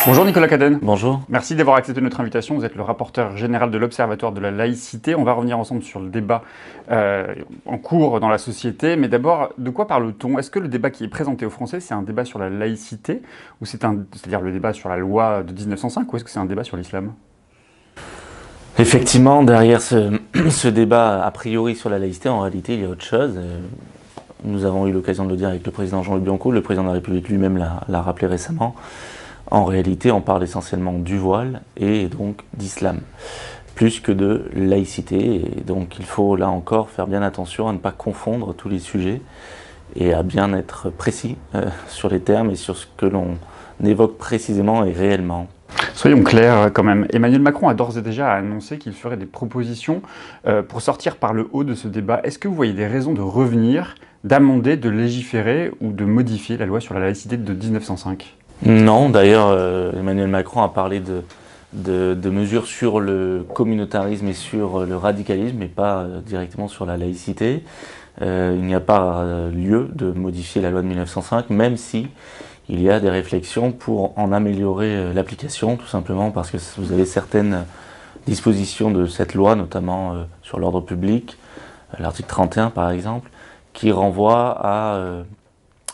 Bonjour Nicolas Cadenne. Bonjour. Merci d'avoir accepté notre invitation. Vous êtes le rapporteur général de l'Observatoire de la laïcité. On va revenir ensemble sur le débat en cours dans la société. Mais d'abord, de quoi parle-t-on? Est-ce que le débat qui est présenté aux Français, c'est un débat sur la laïcité, ou c'est-à-dire le débat sur la loi de 1905, ou est-ce que c'est un débat sur l'islam? Effectivement, derrière ce débat a priori sur la laïcité, en réalité, il y a autre chose. Nous avons eu l'occasion de le dire avec le président Jean-Luc Bianco, le président de la République lui-même l'a rappelé récemment. En réalité, on parle essentiellement du voile et donc d'islam, plus que de laïcité. Et donc il faut là encore faire bien attention à ne pas confondre tous les sujets et à bien être précis sur les termes et sur ce que l'on évoque précisément et réellement. Soyons clairs quand même. Emmanuel Macron a d'ores et déjà annoncé qu'il ferait des propositions pour sortir par le haut de ce débat. Est-ce que vous voyez des raisons de revenir, d'amender, de légiférer ou de modifier la loi sur la laïcité de 1905? Non, d'ailleurs, Emmanuel Macron a parlé de mesures sur le communautarisme et sur le radicalisme, mais pas directement sur la laïcité. Il n'y a pas lieu de modifier la loi de 1905, même si il y a des réflexions pour en améliorer l'application, tout simplement parce que vous avez certaines dispositions de cette loi, notamment sur l'ordre public, l'article 31 par exemple, qui renvoient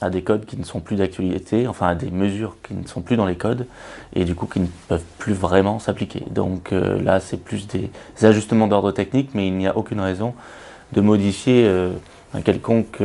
à des codes qui ne sont plus d'actualité, enfin à des mesures qui ne sont plus dans les codes, et du coup qui ne peuvent plus vraiment s'appliquer. Donc là, c'est plus des ajustements d'ordre technique, mais il n'y a aucune raison de modifier un quelconque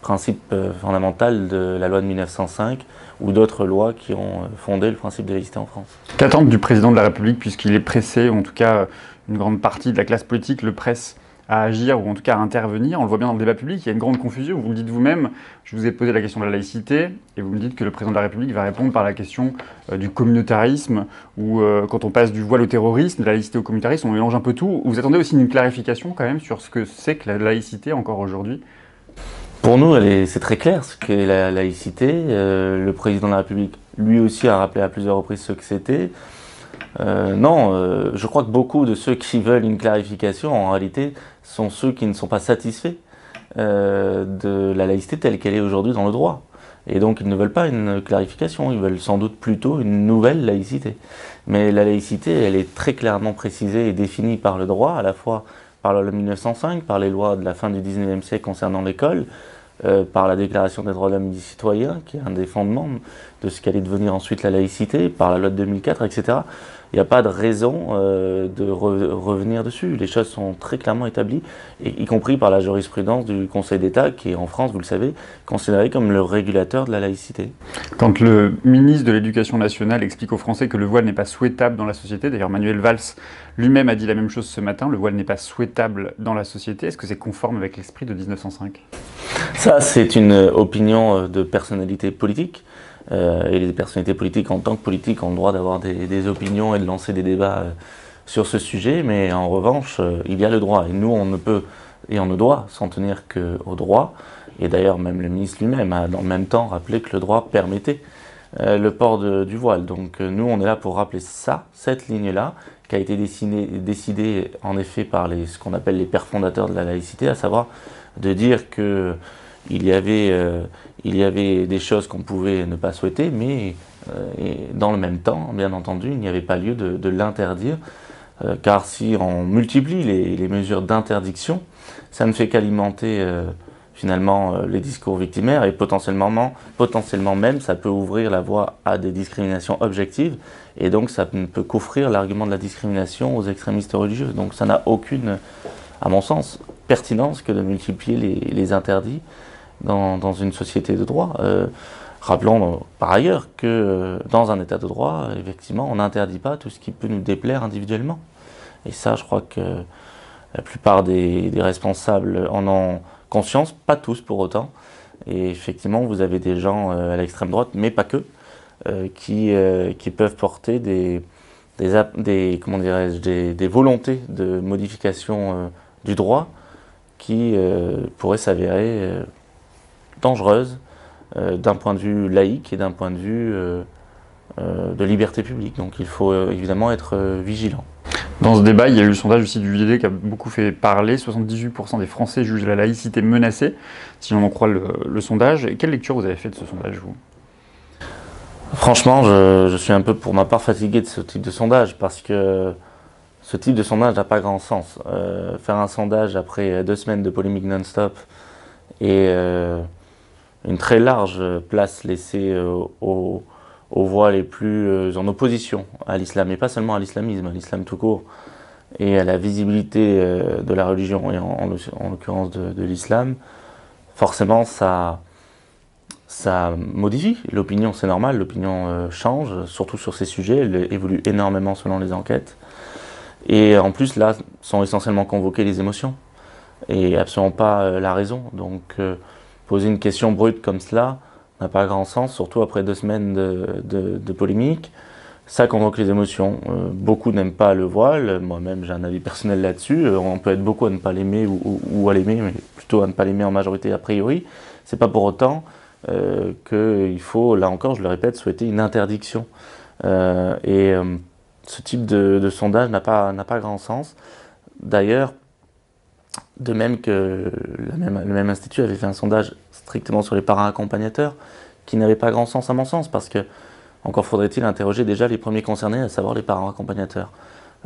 principe fondamental de la loi de 1905 ou d'autres lois qui ont fondé le principe de laïcité en France. Qu'attendre du président de la République, puisqu'il est pressé, ou en tout cas une grande partie de la classe politique le presse à agir, ou en tout cas à intervenir? On le voit bien dans le débat public, il y a une grande confusion. Vous le dites vous-même, je vous ai posé la question de la laïcité, et vous me dites que le président de la République va répondre par la question du communautarisme, ou quand on passe du voile au terrorisme, de la laïcité au communautarisme, on mélange un peu tout. Vous attendez aussi une clarification quand même sur ce que c'est que la laïcité encore aujourd'hui? Pour nous, c'est très clair ce qu'est la laïcité. Le président de la République, lui aussi, a rappelé à plusieurs reprises ce que c'était. Je crois que beaucoup de ceux qui veulent une clarification, en réalité, sont ceux qui ne sont pas satisfaits de la laïcité telle qu'elle est aujourd'hui dans le droit. Et donc, ils ne veulent pas une clarification, ils veulent sans doute plutôt une nouvelle laïcité. Mais la laïcité, elle est très clairement précisée et définie par le droit, à la fois par la loi de 1905, par les lois de la fin du 19e siècle concernant l'école, par la Déclaration des droits de l'homme et du citoyen, qui est un des fondements de ce qu'allait devenir ensuite la laïcité, par la loi de 2004, etc. Il n'y a pas de raison de revenir dessus. Les choses sont très clairement établies, y compris par la jurisprudence du Conseil d'État, qui est en France, vous le savez, considéré comme le régulateur de la laïcité. Quand le ministre de l'Éducation nationale explique aux Français que le voile n'est pas souhaitable dans la société, d'ailleurs Manuel Valls lui-même a dit la même chose ce matin, le voile n'est pas souhaitable dans la société, est-ce que c'est conforme avec l'esprit de 1905? Ça, c'est une opinion de personnalité politique. Et les personnalités politiques, en tant que politiques, ont le droit d'avoir des opinions et de lancer des débats sur ce sujet, mais en revanche, il y a le droit. Et nous, on ne peut et on ne doit s'en tenir qu'au droit. Et d'ailleurs, même le ministre lui-même a dans le même temps rappelé que le droit permettait le port du voile. Donc nous, on est là pour rappeler cette ligne-là, qui a été décidée en effet par ce qu'on appelle les pères fondateurs de la laïcité, à savoir de dire que il y avait des choses qu'on pouvait ne pas souhaiter, mais dans le même temps, bien entendu, il n'y avait pas lieu de l'interdire, car si on multiplie les mesures d'interdiction, ça ne fait qu'alimenter finalement les discours victimaires et potentiellement même ça peut ouvrir la voie à des discriminations objectives, et donc ça ne peut qu'offrir l'argument de la discrimination aux extrémistes religieux. Donc ça n'a aucune, à mon sens, pertinence que de multiplier les interdits dans une société de droit. Rappelons par ailleurs que dans un état de droit, effectivement, on n'interdit pas tout ce qui peut nous déplaire individuellement. Et ça, je crois que la plupart des responsables en ont conscience, pas tous pour autant. Et effectivement, vous avez des gens à l'extrême droite, mais pas que, qui peuvent porter des volontés de modification du droit qui pourraient s'avérer dangereuses d'un point de vue laïque et d'un point de vue de liberté publique. Donc il faut évidemment être vigilant. Dans ce débat, il y a eu le sondage aussi du JDD qui a beaucoup fait parler. 78% des Français jugent la laïcité menacée, si l'on en croit le sondage. Et quelle lecture vous avez fait de ce sondage, vous? Franchement, je suis un peu pour ma part fatigué de ce type de sondage parce que ce type de sondage n'a pas grand sens. Faire un sondage après 2 semaines de polémique non-stop et une très large place laissée aux voix les plus en opposition à l'islam, et pas seulement à l'islamisme, à l'islam tout court, et à la visibilité de la religion, et en l'occurrence de l'islam, forcément ça modifie l'opinion, c'est normal, l'opinion change, surtout sur ces sujets, elle évolue énormément selon les enquêtes. Et en plus, là, sont essentiellement convoquées les émotions, et absolument pas la raison. Donc, poser une question brute comme cela n'a pas grand sens, surtout après 2 semaines de polémique. Ça convoque les émotions. Beaucoup n'aiment pas le voile, moi-même j'ai un avis personnel là-dessus. On peut être beaucoup à ne pas l'aimer ou à l'aimer, mais plutôt à ne pas l'aimer en majorité a priori. C'est pas pour autant qu'il faut, là encore, je le répète, souhaiter une interdiction. Ce type de sondage n'a pas grand sens. D'ailleurs, de même que le même institut avait fait un sondage strictement sur les parents accompagnateurs, qui n'avait pas grand sens à mon sens, parce que encore faudrait-il interroger déjà les premiers concernés, à savoir les parents accompagnateurs.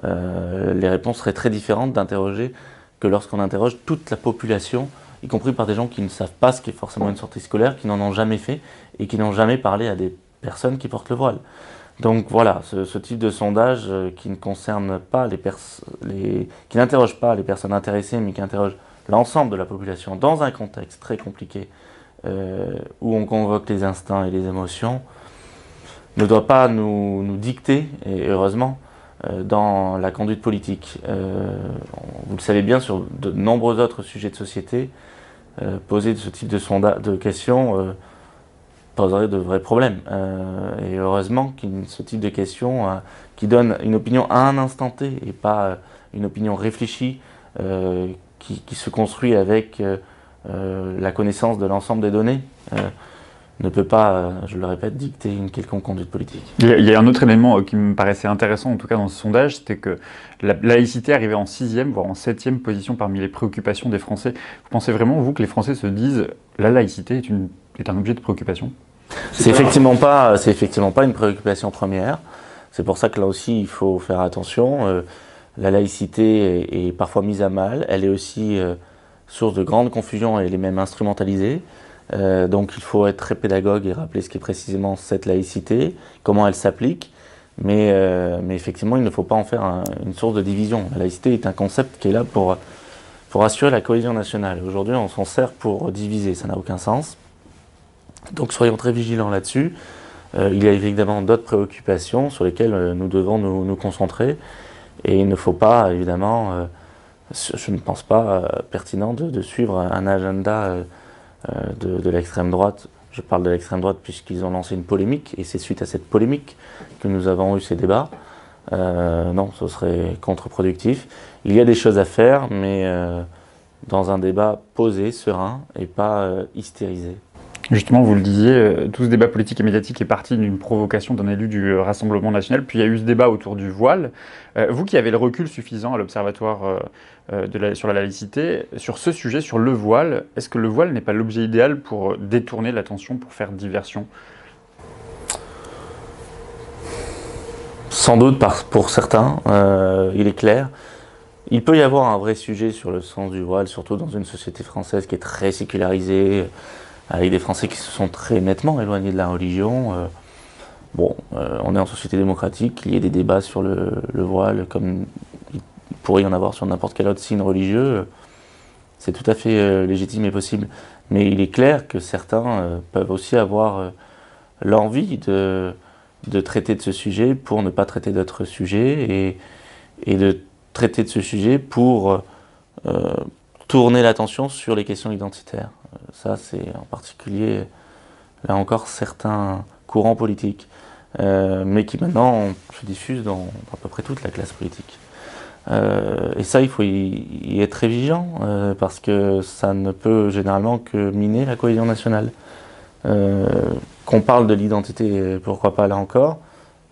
Les réponses seraient très différentes d'interroger que lorsqu'on interroge toute la population, y compris par des gens qui ne savent pas ce qu'est forcément une sortie scolaire, qui n'en ont jamais fait et qui n'ont jamais parlé à des personnes qui portent le voile. Donc voilà, ce type de sondage qui ne concerne pas qui n'interroge pas les personnes intéressées, mais qui interroge l'ensemble de la population dans un contexte très compliqué où on convoque les instincts et les émotions, ne doit pas nous dicter, et heureusement, dans la conduite politique. Vous le savez bien, sur de nombreux autres sujets de société, poser ce type de questions poserait de vrais problèmes. Et heureusement ce type de questions qui donne une opinion à un instant T et pas une opinion réfléchie qui se construit avec la connaissance de l'ensemble des données, ne peut pas, je le répète, dicter une quelconque conduite politique. Il y a un autre élément qui me paraissait intéressant, en tout cas dans ce sondage, c'était que la laïcité arrivait en 6e, voire en 7e position parmi les préoccupations des Français. Vous pensez vraiment, vous, que les Français se disent la laïcité est un objet de préoccupation? C'est effectivement pas une préoccupation première. C'est pour ça que là aussi, il faut faire attention. La laïcité est parfois mise à mal. Elle est aussi source de grande confusion et elle est même instrumentalisée. Donc il faut être très pédagogue et rappeler ce qu'est précisément cette laïcité, comment elle s'applique, mais effectivement il ne faut pas en faire une source de division. La laïcité est un concept qui est là pour assurer la cohésion nationale. Aujourd'hui on s'en sert pour diviser, ça n'a aucun sens. Donc soyons très vigilants là-dessus. Il y a évidemment d'autres préoccupations sur lesquelles nous devons nous concentrer, et il ne faut pas évidemment, je ne pense pas pertinent de suivre un agenda de l'extrême droite. Je parle de l'extrême droite puisqu'ils ont lancé une polémique, et c'est suite à cette polémique que nous avons eu ces débats. Non, ce serait contre-productif. Il y a des choses à faire, mais dans un débat posé, serein, et pas hystérisé. Justement, vous le disiez, tout ce débat politique et médiatique est parti d'une provocation d'un élu du Rassemblement national, puis il y a eu ce débat autour du voile. Vous qui avez le recul suffisant à l'Observatoire sur la laïcité, sur ce sujet, sur le voile, est-ce que le voile n'est pas l'objet idéal pour détourner l'attention, pour faire diversion? Sans doute pour certains, il est clair. Il peut y avoir un vrai sujet sur le sens du voile, surtout dans une société française qui est très sécularisée, avec des Français qui se sont très nettement éloignés de la religion. On est en société démocratique, il y a des débats sur le voile, comme il pourrait y en avoir sur n'importe quel autre signe religieux. C'est tout à fait légitime et possible. Mais il est clair que certains peuvent aussi avoir l'envie de traiter de ce sujet pour ne pas traiter d'autres sujets, et de traiter de ce sujet pour tourner l'attention sur les questions identitaires. Ça, c'est en particulier, là encore, certains courants politiques, mais qui maintenant se diffusent dans à peu près toute la classe politique. Et ça, il faut y être très vigilant, parce que ça ne peut généralement que miner la cohésion nationale. Qu'on parle de l'identité, pourquoi pas là encore,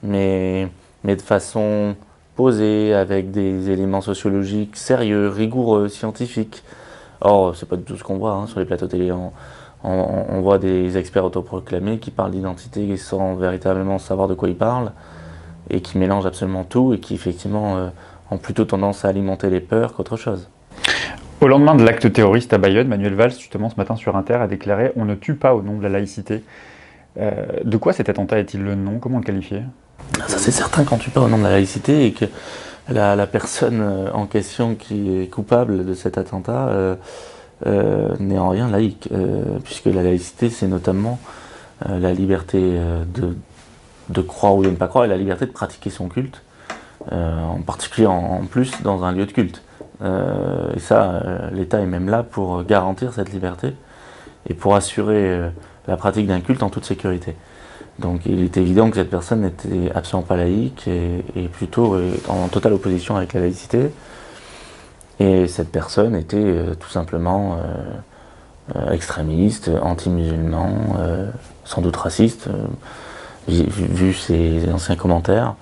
mais de façon posée, avec des éléments sociologiques sérieux, rigoureux, scientifiques. Or, c'est pas du tout ce qu'on voit sur les plateaux télé On voit des experts autoproclamés qui parlent d'identité sans véritablement savoir de quoi ils parlent, et qui mélangent absolument tout, et qui effectivement ont plutôt tendance à alimenter les peurs qu'autre chose. Au lendemain de l'acte terroriste à Bayonne, Manuel Valls, justement ce matin sur Inter, a déclaré « On ne tue pas au nom de la laïcité ». De quoi cet attentat est-il le nom? Comment le qualifier? Ça c'est certain qu'on ne tue pas au nom de la laïcité, et que la personne en question qui est coupable de cet attentat n'est en rien laïque, puisque la laïcité c'est notamment la liberté de croire ou de ne pas croire, et la liberté de pratiquer son culte, en particulier en plus dans un lieu de culte. Et ça, l'État est même là pour garantir cette liberté et pour assurer la pratique d'un culte en toute sécurité. Donc il est évident que cette personne n'était absolument pas laïque et plutôt en totale opposition avec la laïcité. Et cette personne était tout simplement extrémiste, anti-musulman, sans doute raciste, vu ses anciens commentaires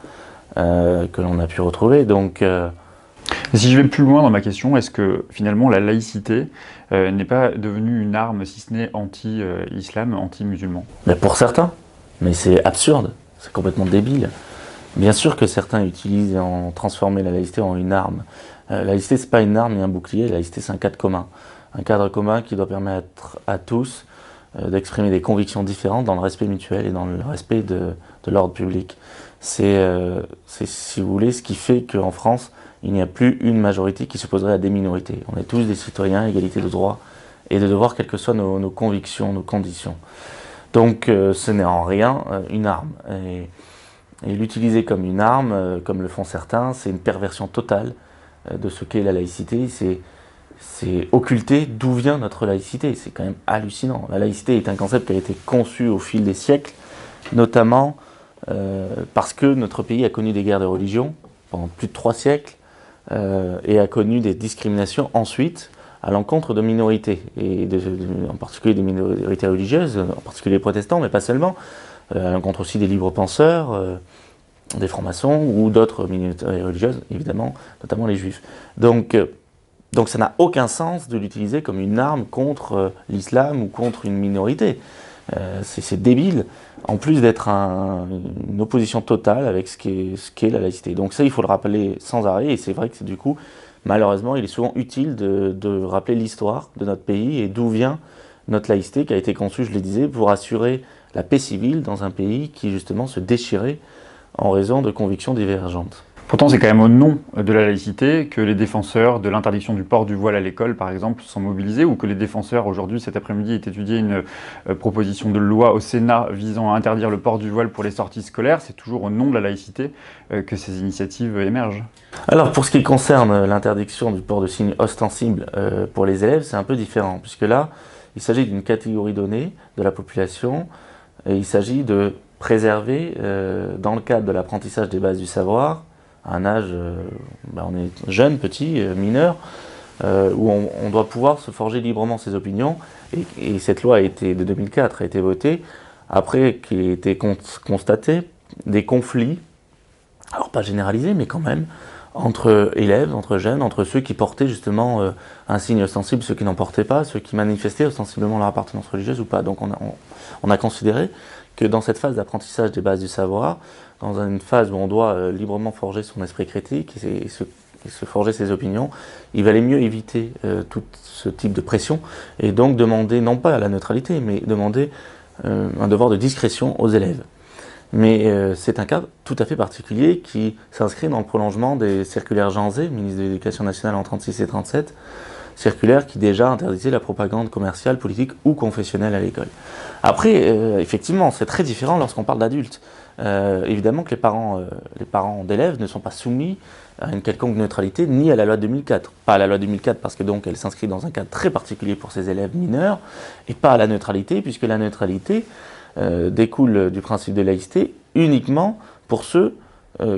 que l'on a pu retrouver. Donc, si je vais plus loin dans ma question, est-ce que finalement la laïcité n'est pas devenue une arme, si ce n'est anti-islam, anti-musulman? Pour certains, mais c'est absurde, c'est complètement débile. Bien sûr que certains utilisent et ont transformé la laïcité en une arme. La laïcité, c'est pas une arme ni un bouclier, la laïcité c'est un cadre commun. Un cadre commun qui doit permettre à tous d'exprimer des convictions différentes dans le respect mutuel et dans le respect de l'ordre public. C'est, si vous voulez, ce qui fait qu'en France, il n'y a plus une majorité qui s'opposerait à des minorités. On est tous des citoyens, égalité de droits et de devoirs, quelles que soient nos convictions, nos conditions. Donc ce n'est en rien une arme. Et l'utiliser comme une arme, comme le font certains, c'est une perversion totale de ce qu'est la laïcité. C'est occulter d'où vient notre laïcité. C'est quand même hallucinant. La laïcité est un concept qui a été conçu au fil des siècles, notamment parce que notre pays a connu des guerres de religion pendant plus de 3 siècles et a connu des discriminations ensuite à l'encontre de minorités, et en particulier des minorités religieuses, en particulier les protestants, mais pas seulement, à l'encontre aussi des libres penseurs, des francs-maçons ou d'autres minorités religieuses, évidemment, notamment les juifs. Donc ça n'a aucun sens de l'utiliser comme une arme contre l'islam ou contre une minorité. C'est débile, en plus d'être une opposition totale avec ce qu'est la laïcité. Donc ça, il faut le rappeler sans arrêt, et c'est vrai que du coup, malheureusement, il est souvent utile de rappeler l'histoire de notre pays et d'où vient notre laïcité, qui a été conçue, je le disais, pour assurer la paix civile dans un pays qui justement se déchirait en raison de convictions divergentes. Pourtant, c'est quand même au nom de la laïcité que les défenseurs de l'interdiction du port du voile à l'école, par exemple, sont mobilisés, ou que les défenseurs, aujourd'hui, cet après-midi, est étudié une proposition de loi au Sénat visant à interdire le port du voile pour les sorties scolaires. C'est toujours au nom de la laïcité que ces initiatives émergent. Alors, pour ce qui concerne l'interdiction du port de signes ostensibles pour les élèves, c'est un peu différent, puisque là, il s'agit d'une catégorie donnée de la population, et il s'agit de préserver, dans le cadre de l'apprentissage des bases du savoir, à un âge, on est jeune, petit, mineur, où on doit pouvoir se forger librement ses opinions, et cette loi de 2004 a été votée, après qu'il ait été constaté des conflits, alors pas généralisés, mais quand même, entre élèves, entre jeunes, entre ceux qui portaient justement un signe ostensible, ceux qui n'en portaient pas, ceux qui manifestaient ostensiblement leur appartenance religieuse ou pas. Donc on a considéré que dans cette phase d'apprentissage des bases du savoir, dans une phase où on doit librement forger son esprit critique et se forger ses opinions, il valait mieux éviter tout ce type de pression et donc demander, non pas la neutralité, mais demander un devoir de discrétion aux élèves. Mais c'est un cas tout à fait particulier qui s'inscrit dans le prolongement des circulaires Jean Zay, ministre de l'Éducation nationale en 36 et 37, circulaire qui déjà interdisait la propagande commerciale, politique ou confessionnelle à l'école. Après, effectivement, c'est très différent lorsqu'on parle d'adultes. Évidemment que les parents d'élèves ne sont pas soumis à une quelconque neutralité, ni à la loi 2004. Pas à la loi 2004 parce que donc elle s'inscrit dans un cadre très particulier pour ces élèves mineurs, et pas à la neutralité, puisque la neutralité découle du principe de laïcité uniquement pour ceux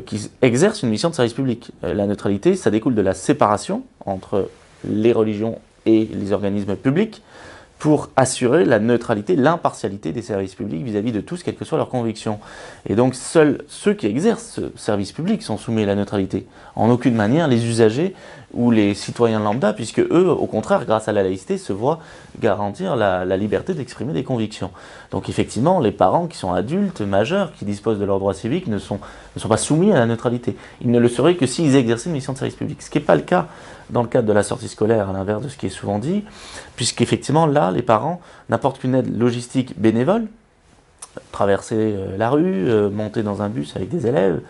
qui exercent une mission de service public. La neutralité, ça découle de la séparation entre les religions et les organismes publics, pour assurer la neutralité, l'impartialité des services publics vis-à-vis de tous, quelles que soient leurs convictions. Et donc seuls ceux qui exercent ce service public sont soumis à la neutralité. En aucune manière les usagers ou les citoyens lambda, puisque eux, au contraire, grâce à la laïcité, se voient garantir la liberté d'exprimer des convictions. Donc effectivement, les parents qui sont adultes, majeurs, qui disposent de leurs droits civiques, ne sont pas soumis à la neutralité. Ils ne le seraient que s'ils exerçaient une mission de service public. Ce qui n'est pas le cas dans le cadre de la sortie scolaire, à l'inverse de ce qui est souvent dit, puisqu'effectivement, là, les parents n'apportent qu'une aide logistique bénévole, traverser la rue, monter dans un bus avec des élèves,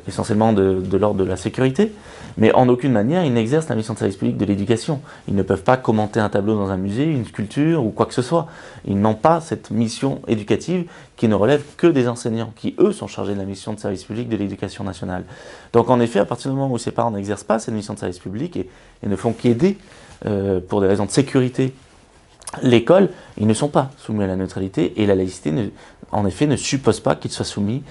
essentiellement de l'ordre de la sécurité, mais en aucune manière ils n'exercent la mission de service public de l'éducation. Ils ne peuvent pas commenter un tableau dans un musée, une sculpture ou quoi que ce soit. Ils n'ont pas cette mission éducative qui ne relève que des enseignants, qui eux sont chargés de la mission de service public de l'éducation nationale. Donc en effet, à partir du moment où ces parents n'exercent pas cette mission de service public et ne font qu'aider pour des raisons de sécurité l'école, ils ne sont pas soumis à la neutralité, et la laïcité, en effet, ne suppose pas qu'ils soient soumis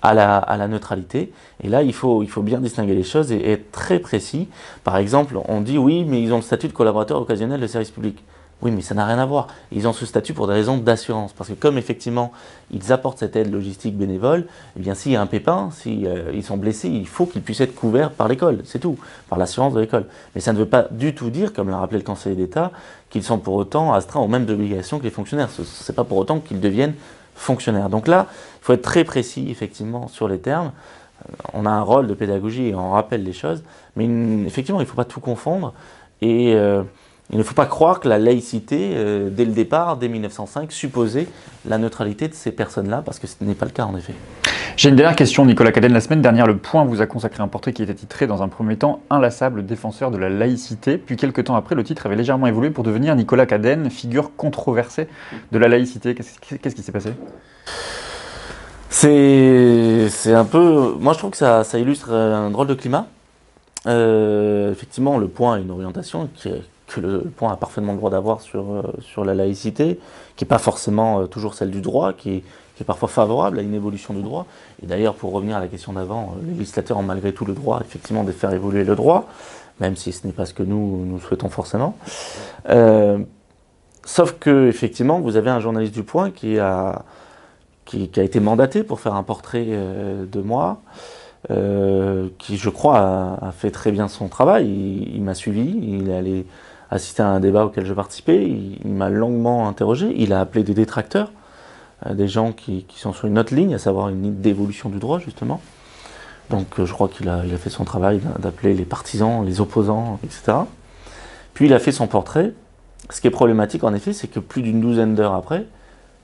à la neutralité. Et là, il faut bien distinguer les choses et être très précis. Par exemple, on dit oui, mais ils ont le statut de collaborateur occasionnel de service public. Oui, mais ça n'a rien à voir. Ils ont ce statut pour des raisons d'assurance. Parce que comme effectivement, ils apportent cette aide logistique bénévole, eh bien s'il y a un pépin, s'ils sont blessés, il faut qu'ils puissent être couverts par l'école, c'est tout, par l'assurance de l'école. Mais ça ne veut pas du tout dire, comme l'a rappelé le conseiller d'État, qu'ils sont pour autant astreints aux mêmes obligations que les fonctionnaires. Ce n'est pas pour autant qu'ils deviennent fonctionnaires. Donc là, il faut être très précis, effectivement, sur les termes. On a un rôle de pédagogie et on rappelle les choses, mais effectivement, il ne faut pas tout confondre. Et il ne faut pas croire que la laïcité, dès le départ, dès 1905, supposait la neutralité de ces personnes-là, parce que ce n'est pas le cas, en effet. J'ai une dernière question, Nicolas Cadenne. La semaine dernière, Le Point vous a consacré un portrait qui était titré dans un premier temps « Inlassable défenseur de la laïcité ». Puis quelques temps après, le titre avait légèrement évolué pour devenir Nicolas Cadenne, figure controversée de la laïcité. Qu'est-ce qui s'est passé ? C'est un peu... Moi, je trouve que ça illustre un drôle de climat. Effectivement, Le Point a une orientation que le Point a parfaitement le droit d'avoir sur la laïcité, qui n'est pas forcément toujours celle du droit, qui est parfois favorable à une évolution du droit. Et d'ailleurs, pour revenir à la question d'avant, les législateurs ont malgré tout le droit, effectivement, de faire évoluer le droit, même si ce n'est pas ce que nous souhaitons forcément. Sauf que, effectivement, vous avez un journaliste du Point qui a été mandaté pour faire un portrait de moi, qui, je crois, a fait très bien son travail. Il m'a suivi, il est allé assister à un débat auquel je participais, il m'a longuement interrogé, il a appelé des détracteurs, des gens qui sont sur une autre ligne, à savoir une ligne d'évolution du droit, justement. Donc je crois qu'il a fait son travail d'appeler les partisans, les opposants, etc. Puis il a fait son portrait. Ce qui est problématique, en effet, c'est que plus d'une douzaine d'heures après,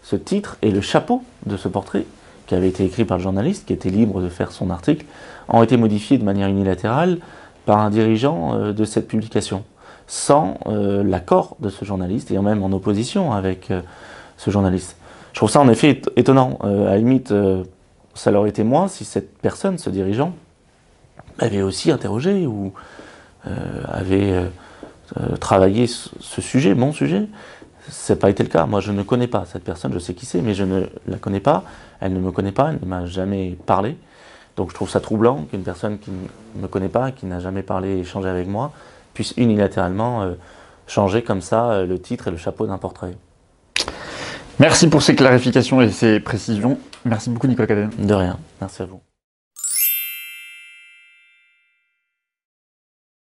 ce titre et le chapeau de ce portrait, qui avait été écrit par le journaliste, qui était libre de faire son article, ont été modifiés de manière unilatérale par un dirigeant de cette publication, sans l'accord de ce journaliste, et même en opposition avec ce journaliste. Je trouve ça en effet étonnant. À la limite, ça l'aurait été moins si cette personne, ce dirigeant, avait aussi interrogé ou avait travaillé ce sujet, mon sujet. Ça n'a pas été le cas. Moi, je ne connais pas cette personne, je sais qui c'est, mais je ne la connais pas. Elle ne me connaît pas, elle ne m'a jamais parlé. Donc je trouve ça troublant qu'une personne qui ne me connaît pas, qui n'a jamais parlé et échangé avec moi, puisse unilatéralement changer comme ça le titre et le chapeau d'un portrait. Merci pour ces clarifications et ces précisions. Merci beaucoup, Nicolas Cadenne. De rien. Merci à vous.